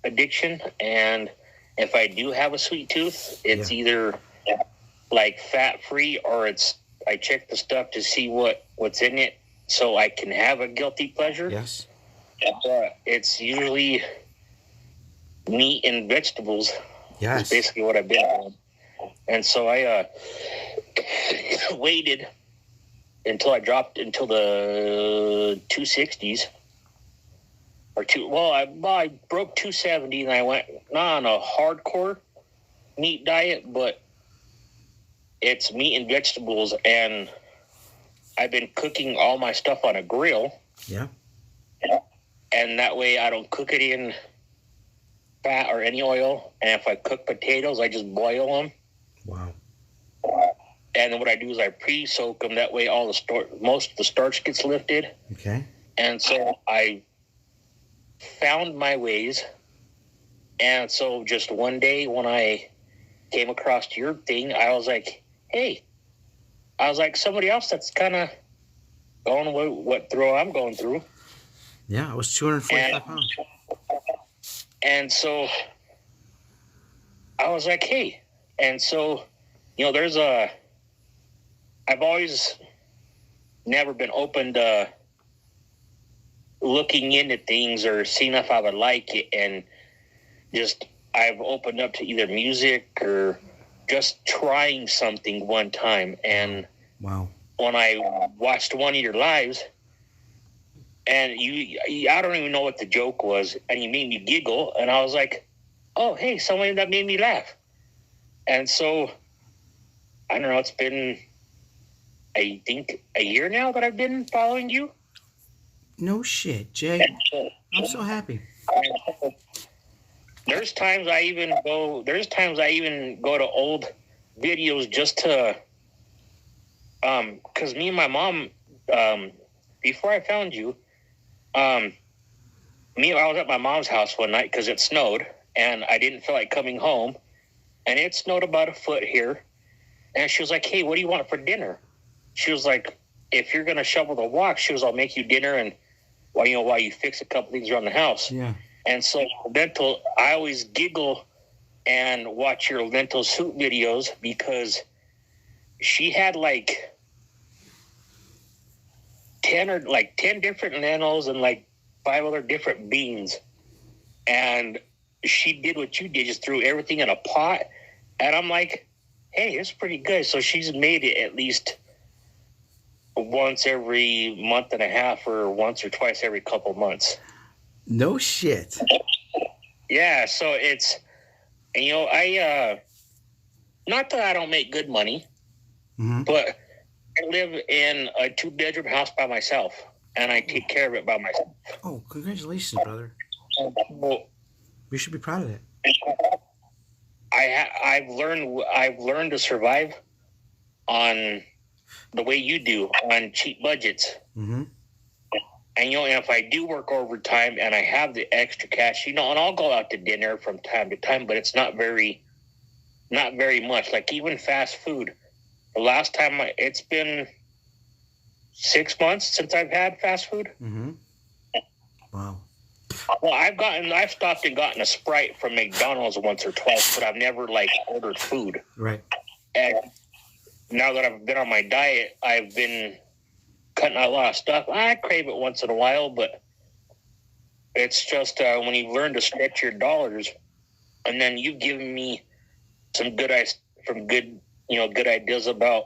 addiction. And if I do have a sweet tooth, it's either like fat free, or I check the stuff to see what's in it so I can have a guilty pleasure. Yes. It's usually meat and vegetables. Yes. Is basically what I've been on. And so I waited until I dropped into the 260s. I broke 270, and I went on a hardcore meat diet, but it's meat and vegetables. And I've been cooking all my stuff on a grill. Yeah. And that way I don't cook it in fat or any oil. And if I cook potatoes, I just boil them. Wow. And then what I do is I pre-soak them. That way most of the starch gets lifted. Okay. And so I found my ways. And so just one day when I came across your thing, I was like, hey, somebody else that's kind of going what throw I'm going through. Yeah, I was 245 pounds. And so I was like, hey. And so, I've always never been open to looking into things or seeing if I would like it. And just, I've opened up to either music or just trying something one time. And wow. When I watched one of your lives, and I don't even know what the joke was, and you made me giggle, and I was like, oh, hey, someone that made me laugh. And so, I don't know, it's been, I think, a year now that I've been following you. No shit, Jay. I'm so happy. There's times I even go to old videos just to, because me and my mom, before I found you, I was at my mom's house one night because it snowed, and I didn't feel like coming home, and it snowed about a foot here, and she was like, hey, what do you want for dinner? She was like, if you're going to shovel the walk, she was, I'll make you dinner, and while you fix a couple things around the house. Yeah. And so I always giggle and watch your lentil soup videos because she had like 10 different lentils and like 5 other different beans. And she did what you did, just threw everything in a pot. And I'm like, hey, it's pretty good. So she's made it at least once every month and a half or once or twice every couple months. No shit. Yeah, so it's, I, not that I don't make good money, but I live in a 2-bedroom house by myself, and I take care of it by myself. Oh, congratulations, brother. Well, We should be proud of that. I've learned to survive on the way you do, on cheap budgets. Mm-hmm. And, if I do work overtime and I have the extra cash, and I'll go out to dinner from time to time, but it's not very much. Like even fast food. The last time it's been 6 months since I've had fast food. Mm-hmm. Wow. Well, I've stopped and gotten a Sprite from McDonald's once or twice, but I've never ordered food. Right. And now that I've been on my diet, I've been cutting out a lot of stuff. I crave it once in a while, but it's just when you learn to stretch your dollars, and then you've given me some good ideas about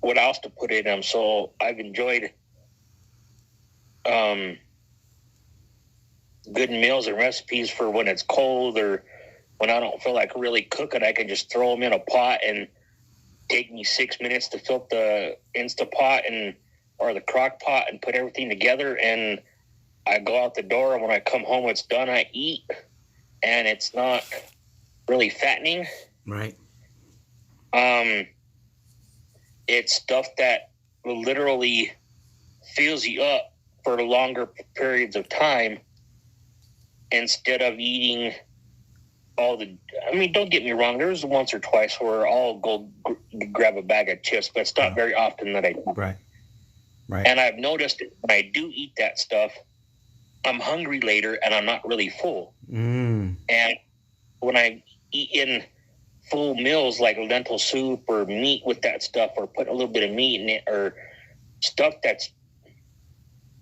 what else to put in them. So I've enjoyed good meals and recipes for when it's cold or when I don't feel like really cooking. I can just throw them in a pot and take me 6 minutes to fill the Instapot or the crock pot and put everything together, and I go out the door, and when I come home it's done. I eat, and it's not really fattening. Right. It's stuff that literally fills you up for longer periods of time instead of eating don't get me wrong, there's once or twice where I'll go grab a bag of chips, but it's not very often that I do. Right. And I've noticed when I do eat that stuff, I'm hungry later and I'm not really full. And when I eat in full meals like lentil soup or meat with that stuff, or put a little bit of meat in it, or stuff that's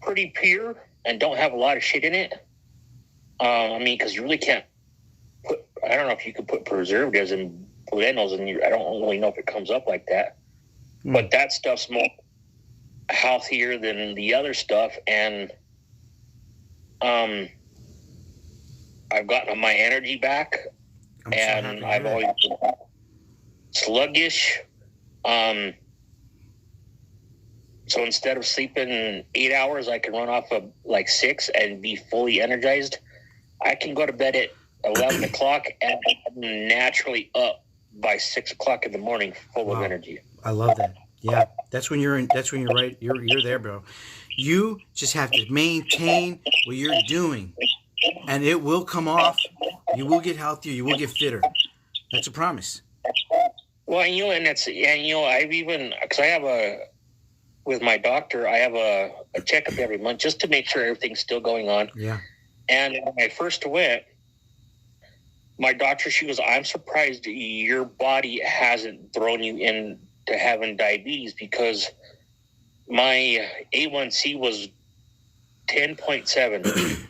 pretty pure and don't have a lot of shit in it, because you really can't I don't know if you could put preservatives in lentils, and I don't really know if it comes up like that. But that stuff's more healthier than the other stuff, and I've gotten my energy back, and I've always been sluggish. So instead of sleeping 8 hours, I can run off of like 6 and be fully energized. I can go to bed at 11 o'clock and I'm naturally up by 6 o'clock in the morning, full of energy. I love that. Yeah, that's when you're in. That's when you're right. You're there, bro. You just have to maintain what you're doing, and it will come off. You will get healthier. You will get fitter. That's a promise. Well, I've even, because I have with my doctor, I have a checkup every month just to make sure everything's still going on. Yeah. And when I first went, my doctor, she goes, I'm surprised your body hasn't thrown you into having diabetes, because my A1C was 10.7.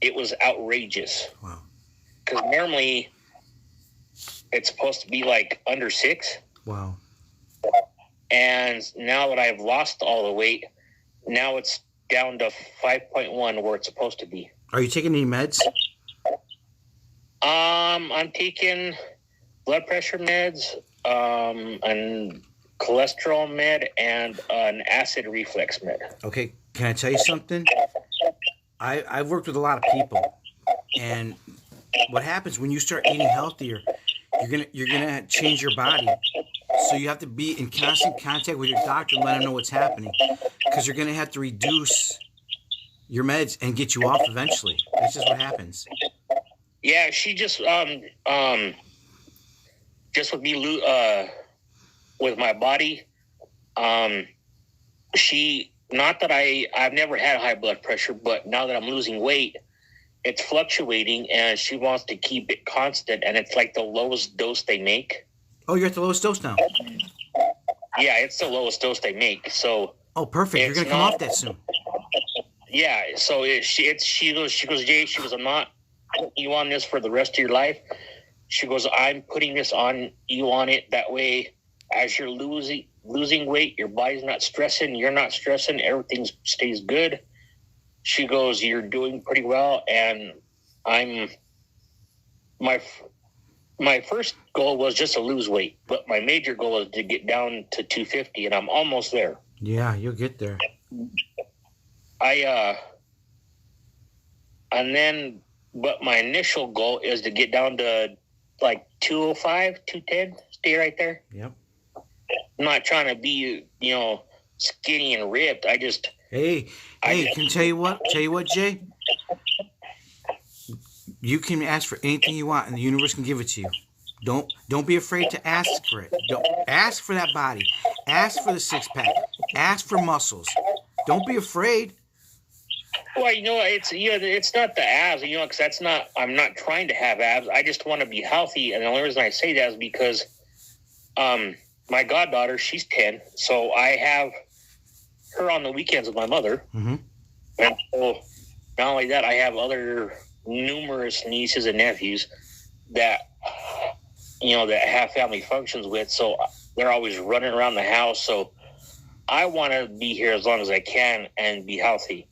It was outrageous. Wow. Because normally it's supposed to be like under 6. Wow. And now that I've lost all the weight, now it's down to 5.1 where it's supposed to be. Are you taking any meds? I'm taking blood pressure meds, and cholesterol med, and an acid reflux med. Okay, can I tell you something? I've worked with a lot of people, and what happens when you start eating healthier, you're gonna change your body. So you have to be in constant contact with your doctor and let him know what's happening, because you're gonna have to reduce your meds and get you off eventually. That's just what happens. Yeah, she just with me with my body, she, not that I've never had high blood pressure, but now that I'm losing weight, it's fluctuating, and she wants to keep it constant, and it's like the lowest dose they make. Oh, you're at the lowest dose now. Yeah, it's the lowest dose they make. So. Oh, perfect. You're gonna come off that soon. Yeah. So she goes, Jay. She goes, I'm not putting you on this for the rest of your life. She goes, I'm putting this on you on it. That way, as you're losing weight, your body's not stressing. You're not stressing. Everything stays good. She goes, you're doing pretty well. And my first goal was just to lose weight, but my major goal is to get down to 250, and I'm almost there. Yeah, you'll get there. But my initial goal is to get down to like 205, 210, stay right there. Yep. I'm not trying to be, skinny and ripped. Hey, can I tell you what, Jay? You can ask for anything you want, and the universe can give it to you. Don't be afraid to ask for it. Don't ask for that body. Ask for the 6-pack. Ask for muscles. Don't be afraid. Well, it's not the abs, because I'm not trying to have abs. I just want to be healthy, and the only reason I say that is because, my goddaughter, she's 10, so I have her on the weekends with my mother. Mm-hmm. And so, not only that, I have other numerous nieces and nephews that that have family functions with, so they're always running around the house. So I want to be here as long as I can and be healthy.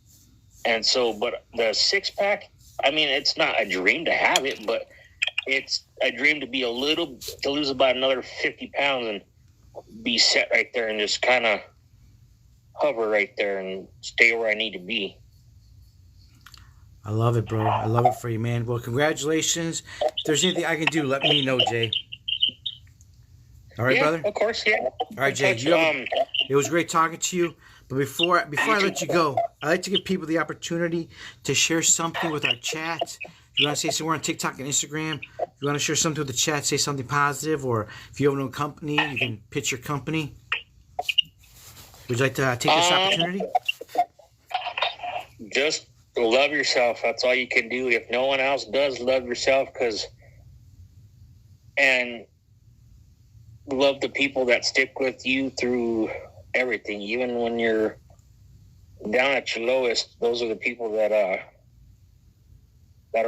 And so, but the 6-pack, it's not a dream to have it, but it's a dream to lose about another 50 pounds and be set right there and just kind of hover right there and stay where I need to be. I love it, bro. I love it for you, man. Well, congratulations. If there's anything I can do, let me know, Jay. All right, brother? Of course, yeah. All right, Jay. It was great talking to you. But before I let you go, I like to give people the opportunity to share something with our chat. If you want to say something, we're on TikTok and Instagram. If you want to share something with the chat, say something positive. Or if you have a company, you can pitch your company. Would you like to take this opportunity? Just love yourself. That's all you can do. If no one else does, love yourself, and love the people that stick with you through everything. Even when you're down at your lowest, those are the people that are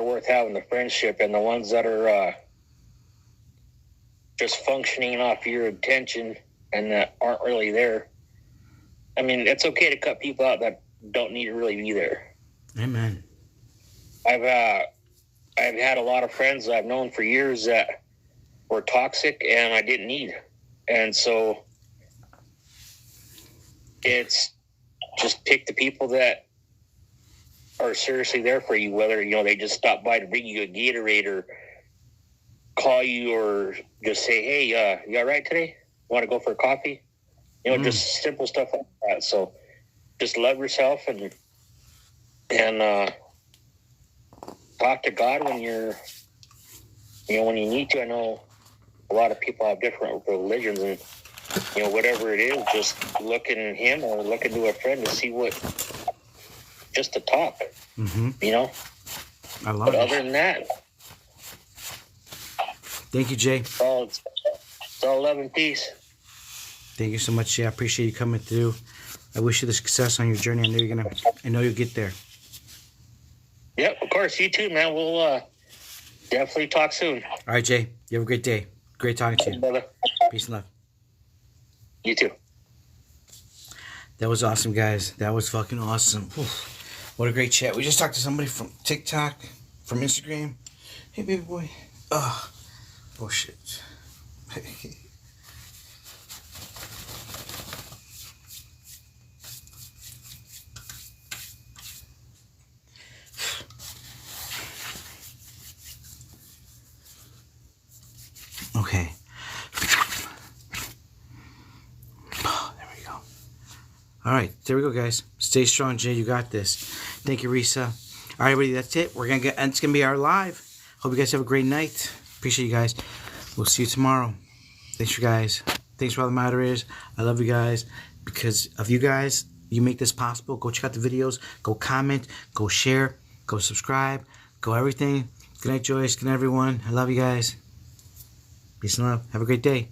worth having the friendship, and the ones that are just functioning off your attention and that aren't really there. It's okay to cut people out that don't need to really be there. Amen. I've had a lot of friends that I've known for years that were toxic and I didn't need. And so it's just pick the people that are seriously there for you, whether, they just stop by to bring you a Gatorade or call you or just say, hey, you all right today? Want to go for a coffee? Just simple stuff like that. So just love yourself and talk to God when you're, when you need to. I know a lot of people have different religions, and whatever it is, just look in Him or look into a friend to see just to talk. Mm-hmm. I love but it. Other than that, thank you, Jay. It's all love and peace. Thank you so much, Jay. I appreciate you coming through. I wish you the success on your journey. I know you'll get there. Yep, of course. You too, man. We'll definitely talk soon. All right, Jay. You have a great day. Great talking to you. Brother. Peace and love. You too. That was awesome, guys. That was fucking awesome. Oof. What a great chat. We just talked to somebody from TikTok, from Instagram. Hey, baby boy. Oh shit. Okay. Oh, there we go. All right, there we go, guys. Stay strong, Jay. You got this. Thank you, Risa. All right, everybody, that's it. It's gonna be our live. Hope you guys have a great night. Appreciate you guys. We'll see you tomorrow. Thanks, you guys. Thanks for all the moderators. I love you guys. Because of you guys, you make this possible. Go check out the videos. Go comment. Go share. Go subscribe. Go everything. Good night, Joyce. Good night, everyone. I love you guys. Peace and love. Have a great day.